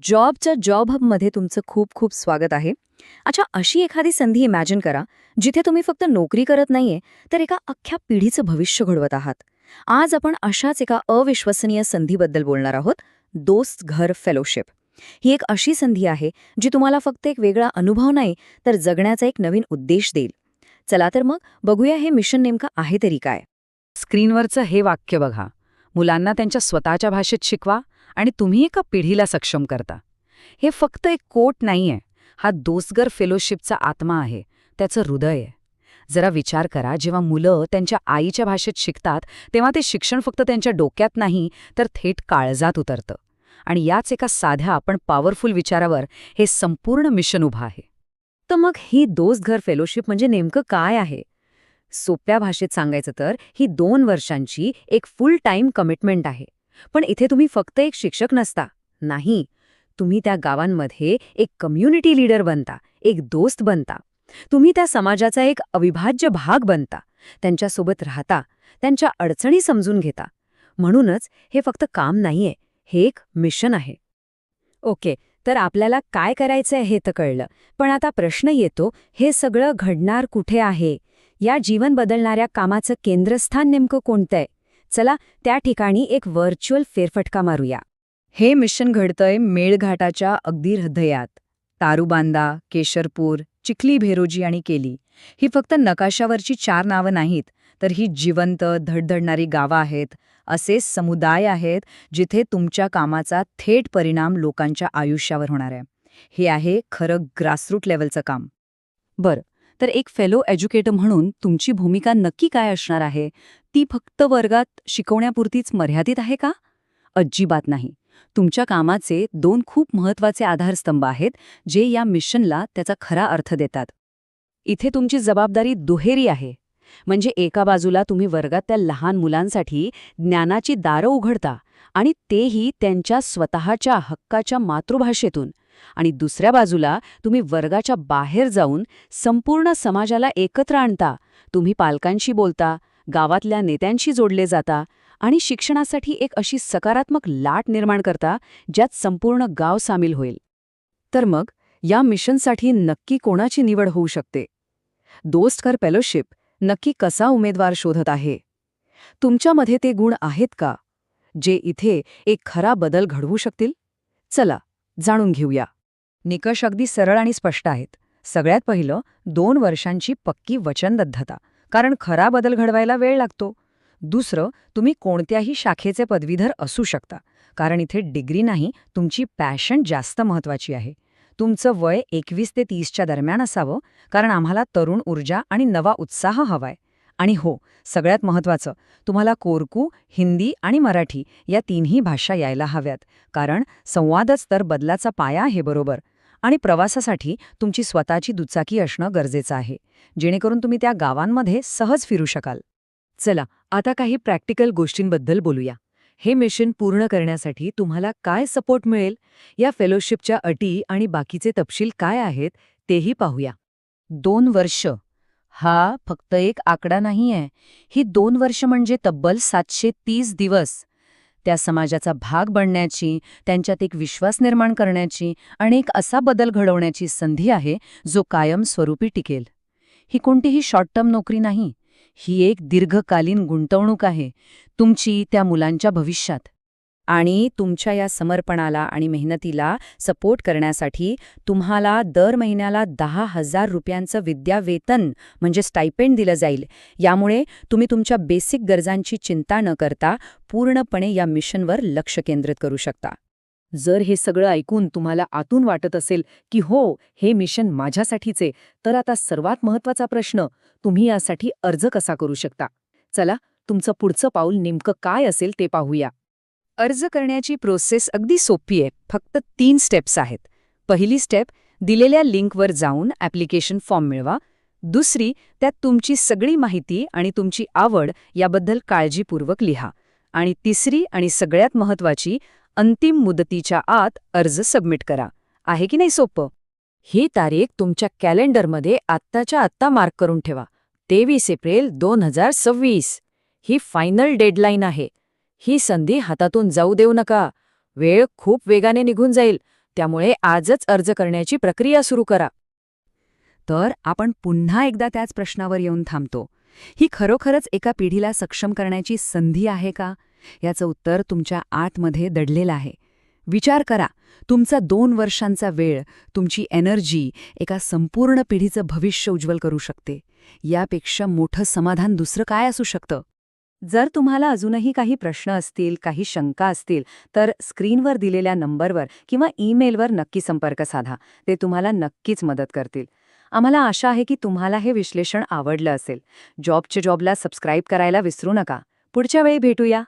जॉबच्या जॉब हबमध्ये तुमचं खूप खूप स्वागत आहे. अच्छा, अशी एखादी संधी इमॅजिन करा जिथे तुम्ही फक्त नोकरी करत नाहीये, तर एका अख्ख्या पिढीचं भविष्य घडवत आहात. आज आपण अशाच एका अविश्वसनीय संधीबद्दल बोलणार आहोत, दोस्त घर फेलोशिप. ही एक अशी संधी आहे जी तुम्हाला फक्त एक वेगळा अनुभव नाही, तर जगण्याचा एक नवीन उद्देश देईल. चला तर मग बघूया हे मिशन नेमकं आहे तरी काय. स्क्रीनवरचं हे वाक्य बघा. मुलांना त्यांच्या स्वतःच्या भाषेत शिकवा आणि तुम्ही एका पिढीला सक्षम करता. हे फक्त एक कोट नाहीये, हा दोस्तगर फेलोशिपचा आत्मा आहे, त्याचं हृदय आहे. जरा विचार करा, जेव्हा मुलं त्यांच्या आईच्या भाषेत शिकतात तेव्हा ते शिक्षण फक्त त्यांच्या डोक्यात नाही, तर थेट काळजात उतरतं. आणि याच एका साध्या पण पॉवरफुल विचारावर हे संपूर्ण मिशन उभं आहे. तर मग ही दोस्तघर फेलोशिप म्हणजे नेमकं काय आहे? सोप्या भाषेत सांगायचं तर ही 2 वर्षांची एक फुल टाईम कमिटमेंट आहे. पण इथे तुम्ही फक्त एक शिक्षक नसता. नाही, तुम्ही त्या गावांमध्ये एक कम्युनिटी लीडर बनता, एक दोस्त बनता. तुम्ही त्या समाजाचा एक अविभाज्य भाग बनता, त्यांच्यासोबत राहता, त्यांच्या अडचणी समजून घेता. म्हणूनच हे फक्त काम नाहीये, हे एक मिशन आहे. ओके, तर आपल्याला काय करायचंय हे तर कळलं. पण आता प्रश्न येतो, हे सगळं घडणार कुठे आहे? या जीवन बदलणाऱ्या कामाचं केंद्रस्थान नेमकं कोणतंय? चला त्या ठिकाणी एक व्हर्च्युअल फेरफटका मारूया. हे मिशन घडतंय मेळघाटाच्या अगदी हृदयात. तारुबांदा, केशरपूर, चिखली, भेरोजी आणि केली ही फक्त नकाशावरची 4 नावं नाहीत, तर ही जिवंत धडधडणारी गावं आहेत. असे समुदाय आहेत जिथे तुमच्या कामाचा थेट परिणाम लोकांच्या आयुष्यावर होणार आहे. हे आहे खरं ग्रासरूट लेवलचं काम. बरं, तर एक फेलो एज्युकेटर म्हणून तुमची भूमिका नक्की काय असणार आहे? ती फक्त वर्गात शिकवण्यापुरतीच मर्यादित आहे का? अजिबात नाही. तुमच्या कामाचे 2 खूप महत्त्वाचे आधारस्तंभ आहेत, जे या मिशनला त्याचा खरा अर्थ देतात. इथे तुमची जबाबदारी दुहेरी आहे. म्हणजे एका बाजूला तुम्ही वर्गात त्या लहान मुलांसाठी ज्ञानाची दारं उघडता, आणि तेही त्यांच्या स्वतःच्या हक्काच्या मातृभाषेतून. आणि दुसऱ्या बाजूला तुम्ही वर्गाच्या बाहेर जाऊन संपूर्ण समाजाला एकत्र आणता. तुम्ही पालकांशी बोलता, गावातल्या नेत्यांशी जोडले जाता आणि शिक्षणासाठी एक अशी सकारात्मक लाट निर्माण करता, ज्यात संपूर्ण गाव सामील होईल. तर मग या मिशनसाठी नक्की कोणाची निवड होऊ शकते? दोस्तघर फेलोशिप नक्की कसा उमेदवार शोधत आहे? तुमच्यामध्ये ते गुण आहेत का, जे इथे एक खरा बदल घडवू शकतील? चला जाणून घेऊया. निकष अगदी सरळ आणि स्पष्ट आहेत. सगळ्यात पहिलं, 2 वर्षांची पक्की वचनबद्धता, कारण खरा बदल घडवायला वेळ लागतो. दुसरं, तुम्ही कोणत्याही शाखेचे पदवीधर असू शकता, कारण इथे डिग्री नाही, तुमची पॅशन जास्त महत्त्वाची आहे. तुमचं वय 21 ते 30च्या दरम्यान असावं, कारण आम्हाला तरुण ऊर्जा आणि नवा उत्साह हवाय. आणि हो, सगळ्यात महत्त्वाचं, तुम्हाला कोरकू, हिंदी आणि मराठी या 3ही भाषा यायला हव्यात, कारण संवादच तर बदलाचा पाया आहे, बरोबर. आणि प्रवासासाठी तुमची स्वतःची दुचाकी असणं गरजेचं आहे, जेणेकरून तुम्ही त्या गावांमध्ये सहज फिरू शकाल. चला आता काही प्रॅक्टिकल गोष्टींबद्दल बोलूया. हे मिशन पूर्ण करण्यासाठी तुम्हाला काय सपोर्ट मिळेल, या फेलोशिपच्या अटी आणि बाकीचे तपशील काय आहेत तेही पाहूया. 2 वर्ष हा फक्त एक आकडा नाहीये. ही 2 वर्ष म्हणजे तब्बल 730 दिवस. त्या समाजाचा भाग बनण्याची, त्यांच्यात एक विश्वास निर्माण करण्याची आणि एक असा बदल घडवण्याची संधी आहे जो कायमस्वरूपी टिकेल. ही कोणतीही शॉर्ट टर्म नोकरी नाही, ही एक दीर्घकालीन गुंतवणूक आहे तुमची त्या मुलांच्या भविष्यात. आणि तुमच्या या समर्पणाला आणि मेहनतीला सपोर्ट करण्यासाठी तुम्हाला दर महिन्याला 10,000 रुपयांचं विद्यावेतन म्हणजे स्टायपेंड दिलं जाईल. यामुळे तुम्ही तुमच्या बेसिक गरजांची चिंता न करता पूर्णपणे या मिशनवर लक्ष केंद्रित करू शकता. जर हे सगळं ऐकून तुम्हाला आतून वाटत असेल की हो, हे मिशन माझ्यासाठीच आहे, तर आता सर्वात महत्त्वाचा प्रश्न, तुम्ही यासाठी अर्ज कसा करू शकता? चला, तुमचं पुढचं पाऊल नेमकं काय असेल ते पाहूया. अर्ज करण्याची प्रोसेस अगदी सोपी आहे. फक्त 3 स्टेप्स आहेत. पहिली स्टेप, दिलेल्या लिंकवर जाऊन ॲप्लिकेशन फॉर्म मिळवा. दुसरी, त्यात तुमची सगळी माहिती आणि तुमची आवड याबद्दल काळजीपूर्वक लिहा. आणि तिसरी आणि सगळ्यात महत्त्वाची, अंतिम मुदतीच्या आत अर्ज सबमिट करा. आहे की नाही सोपं? ही तारीख तुमच्या कॅलेंडरमध्ये आत्ताच्या आत्ता मार्क करून ठेवा. 23 एप्रिल 2026 ही फायनल डेडलाईन आहे. ही संधी हातातून जाऊ देऊ नका. वेळ खूप वेगाने निघून जाईल. त्यामुळे आजच अर्ज करण्याची प्रक्रिया सुरू करा. तर आपण पुन्हा एकदा त्याच प्रश्नावर येऊन थांबतो. ही खरोखरच एका पिढीला सक्षम करण्याची संधी आहे का? याचं उत्तर तुमच्या आतमध्ये दडलेलं आहे. विचार करा, तुमचा 2 वर्षांचा वेळ, तुमची एनर्जी एका संपूर्ण पिढीचं भविष्य उज्ज्वल करू शकते. यापेक्षा मोठं समाधान दुसरं काय असू शकतं? जर तुम्हाला अजूनही काही प्रश्न असतील, काही शंका असतील, तर स्क्रीनवर दिलेल्या नंबरवर किंवा ईमेलवर नक्की संपर्क साधा. ते तुम्हाला नक्कीच मदत करतील. आम्हाला आशा आहे की तुम्हाला हे विश्लेषण आवडलं असेल. जॉबच्या जॉबला सबस्क्राईब करायला विसरू नका. पुढच्या वेळी भेटूया.